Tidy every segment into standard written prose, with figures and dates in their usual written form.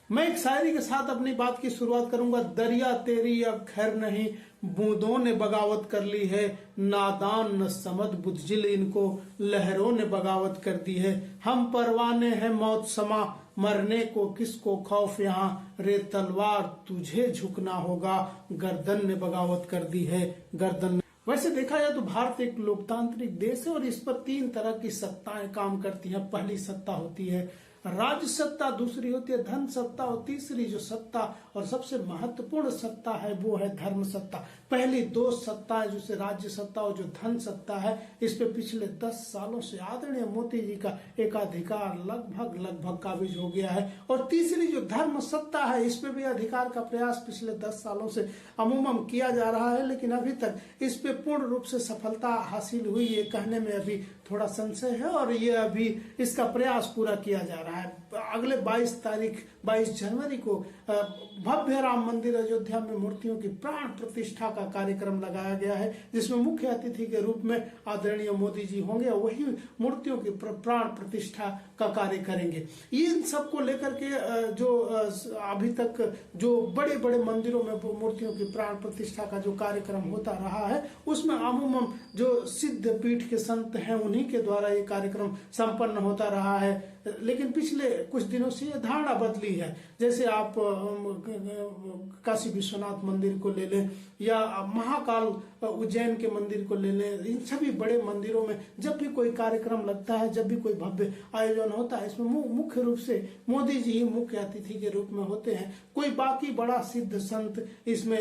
मैं एक शायरी के साथ अपनी बात की शुरुआत करूंगा। दरिया तेरी अब खैर नहीं, बूंदों ने बगावत कर ली है। नादान न समझ बुझिल, इनको लहरों ने बगावत कर दी है। हम परवाने हैं मौत समा, मरने को किसको खौफ यहाँ। रे तलवार तुझे झुकना होगा, गर्दन ने बगावत कर दी है, गर्दन। वैसे देखा जाए तो भारत एक लोकतांत्रिक देश है और इस पर 3 तरह की सत्ताएं काम करती हैं। पहली सत्ता होती है राज सत्ता, दूसरी होती है धन सत्ता और तीसरी जो सत्ता और सबसे महत्वपूर्ण सत्ता है वो है धर्म सत्ता। पहली 2 सत्ताएं जैसे राज्य सत्ता और जो धन सत्ता है, इस पे पिछले 10 सालों से आदरणीय मोदी जी का एकाधिकार लगभग काबिज हो गया है। और तीसरी जो धर्म सत्ता है, इस पे भी अधिकार का प्रयास पिछले 10 सालों से अमूमन किया जा रहा है, लेकिन अभी तक इस पे पूर्ण रूप से सफलता हासिल हुई ये कहने में अभी थोड़ा संशय है और ये अभी इसका प्रयास पूरा किया जा रहा है। अगले 22 जनवरी को भव्य राम मंदिर अयोध्या में मूर्तियों की प्राण प्रतिष्ठा का कार्यक्रम लगाया गया है, जिसमें मुख्य अतिथि के रूप में आदरणीय मोदी जी होंगे और वही मूर्तियों की प्राण प्रतिष्ठा का कार्य करेंगे। इन सबको लेकर के जो अभी तक जो बड़े बड़े मंदिरों में मूर्तियों की प्राण प्रतिष्ठा का जो कार्यक्रम होता रहा है, उसमें अमूमन जो सिद्ध पीठ के संत हैं उन्हीं के द्वारा ये कार्यक्रम संपन्न होता रहा है। लेकिन पिछले कुछ दिनों से ये धारणा बदली है। जैसे आप काशी विश्वनाथ मंदिर को ले लें या महाकाल उज्जैन के मंदिर को ले लें, इन सभी बड़े मंदिरों में जब भी कोई कार्यक्रम लगता है, जब भी कोई भव्य आयोजन होता है, इसमें मुख्य रूप से मोदी जी ही मुख्य अतिथि के रूप में होते हैं। कोई बाकी बड़ा सिद्ध संत इसमें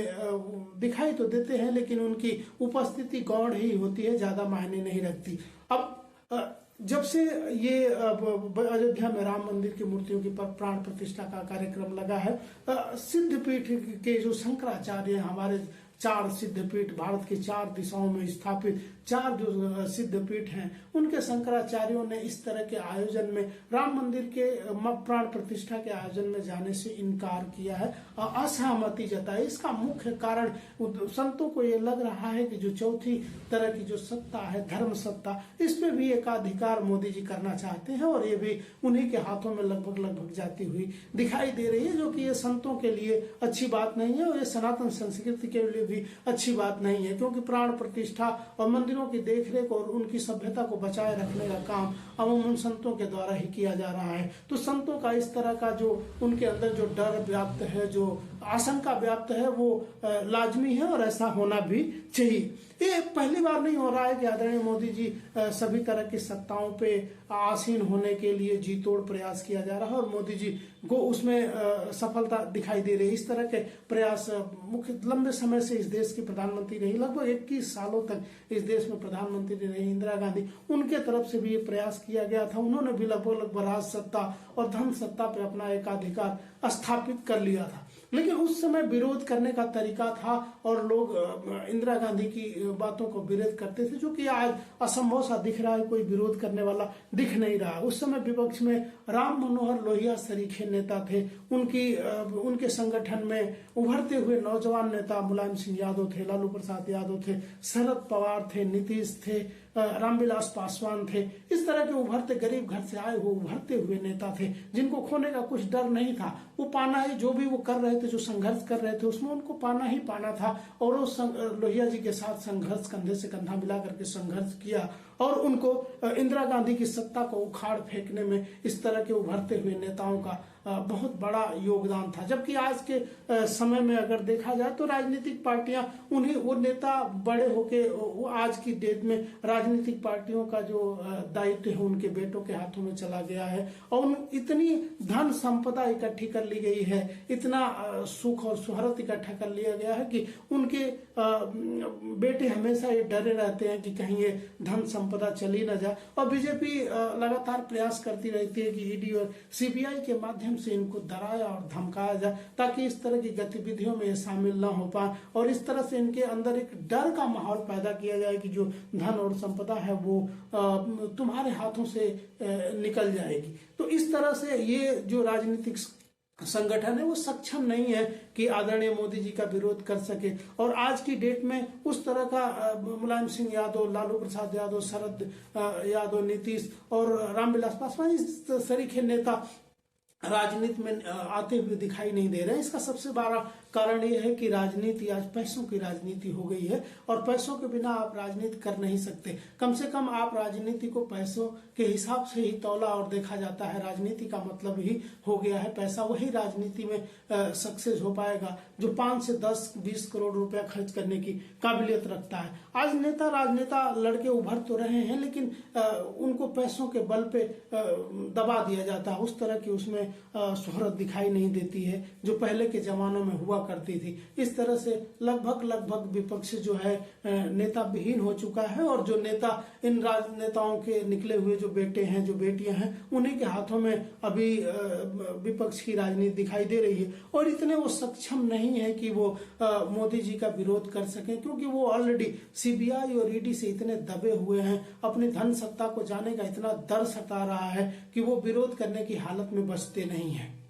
दिखाई तो देते हैं, लेकिन उनकी उपस्थिति गौण ही होती है, ज्यादा मायने नहीं रखती। अब जब से ये अयोध्या में राम मंदिर की मूर्तियों की प्राण प्रतिष्ठा का कार्यक्रम लगा है, सिद्ध पीठ के जो शंकराचार्य हमारे 4 सिद्ध पीठ, भारत की 4 दिशाओं में स्थापित 4 जो सिद्ध पीठ हैं, उनके शंकराचार्यों ने इस तरह के आयोजन में राम मंदिर के प्राण प्रतिष्ठा के आयोजन में जाने से इनकार किया है, असहमति जताई। इसका मुख्य कारण संतों को ये लग रहा है कि जो चौथी तरह की जो सत्ता है धर्म सत्ता, इस पे भी एकाधिकार मोदी जी करना चाहते हैं और ये भी उन्हीं के हाथों में लगभग जाती हुई दिखाई दे रही है, जो कि ये संतों के लिए अच्छी बात नहीं है और ये सनातन संस्कृति के लिए भी अच्छी बात नहीं है, क्योंकि प्राण प्रतिष्ठा और मंदिरों की देखरेख और उनकी सभ्यता को बचाए रखने का काम अमूमन संतों के द्वारा ही किया जा रहा है। तो संतों का इस तरह का जो उनके अंदर जो डर व्याप्त है, जो आशंका व्याप्त है, वो लाजमी है और ऐसा होना भी चाहिए। ये पहली बार नहीं हो रहा है कि आदरणीय मोदी जी सभी तरह की सत्ताओं पे आसीन होने के लिए जी तोड़ प्रयास किया जा रहा है और मोदी जी को उसमें सफलता दिखाई दे रही है। इस तरह के प्रयास मुख्य लंबे समय से इस देश की प्रधानमंत्री रही, लगभग 21 सालों तक इस देश में प्रधानमंत्री रही इंदिरा गांधी, उनके तरफ से भी ये प्रयास किया गया था। उन्होंने भी लगभग राज सत्ता और धन सत्ता पे अपना एकाधिकार स्थापित कर लिया था, लेकिन उस समय विरोध करने का तरीका था और लोग इंदिरा गांधी की बातों को विरोध करते थे, जो कि आज असंभव सा दिख रहा है, कोई विरोध करने वाला दिख नहीं रहा। उस समय विपक्ष में राम मनोहर लोहिया सरीखे नेता थे, उनके संगठन में उभरते हुए नौजवान नेता मुलायम सिंह यादव थे, लालू प्रसाद यादव थे, शरद पवार थे, नीतीश थे, रामविलास पासवान थे। इस तरह के उभरते गरीब घर से आए हुए उभरते हुए नेता थे, जिनको खोने का कुछ डर नहीं था। वो पाना ही, जो भी वो कर रहे थे, जो संघर्ष कर रहे थे, उसमें उनको पाना ही पाना था और वो लोहिया जी के साथ संघर्ष, कंधे से कंधा मिला करके संघर्ष किया और उनको इंदिरा गांधी की सत्ता को उखाड़ फेंकने में इस तरह के उभरते हुए नेताओं का बहुत बड़ा योगदान था। जबकि आज के समय में अगर देखा जाए तो राजनीतिक पार्टियां उन्हें, वो नेता बड़े होके वो आज की डेट में राजनीतिक पार्टियों का जो दायित्व है उनके बेटों के हाथों में चला गया है और इतनी धन संपदा इकट्ठी कर ली गई है, इतना सुख और सुहरत इकट्ठा कर लिया गया है कि उनके बेटे हमेशा ये डरे रहते हैं कि कहीं ये धन संपदा चली न जाए। और बीजेपी लगातार प्रयास करती रहती है कि ईडी और सीबीआई के माध्यम से इनको डराया और धमकाया जाए, ताकि इस तरह की गतिविधियों में शामिल न हो पाए और इस तरह से इनके अंदर एक डर का माहौल पैदा किया जाए कि जो धन और संपदा है वो तुम्हारे हाथों से निकल जाएगी। तो इस तरह से ये जो राजनीतिक संगठन है वो सक्षम नहीं है कि आदरणीय मोदी जी का विरोध कर सके। और आज की डेट में उस तरह का मुलायम सिंह यादव, लालू प्रसाद यादव, शरद यादव, नीतीश और रामविलास पासवान, इस सरीखे नेता राजनीति में आते हुए दिखाई नहीं दे रहे हैं। इसका सबसे बड़ा कारण यह है कि राजनीति आज पैसों की राजनीति हो गई है और पैसों के बिना आप राजनीति कर नहीं सकते। कम से कम आप राजनीति को पैसों के हिसाब से ही तौला और देखा जाता है। राजनीति का मतलब ही हो गया है पैसा। वही राजनीति में सक्सेस हो पाएगा जो 5 से 10-20 करोड़ रुपया खर्च करने की काबिलियत रखता है। आज नेता राजनेता लड़के उभर तो रहे हैं, लेकिन उनको पैसों के बल पे दबा दिया जाता है। उस तरह की उसमें शोहरत दिखाई नहीं देती है जो पहले के जमानों में हुआ करती थी। इस तरह से लगभग विपक्ष जो है नेता विहीन हो चुका है और जो नेता इन राजनेताओं के निकले हुए जो बेटे हैं, जो बेटियां हैं, उन्हीं के हाथों में अभी विपक्ष की राजनीति दिखाई दे रही है। और इतने वो सक्षम नहीं है कि वो मोदी जी का विरोध कर सकें, क्योंकि वो ऑलरेडी सीबीआई और ईडी से इतने दबे हुए हैं, अपनी धन सत्ता को जाने का इतना डर सता रहा है कि वो विरोध करने की हालत में बचते नहीं है।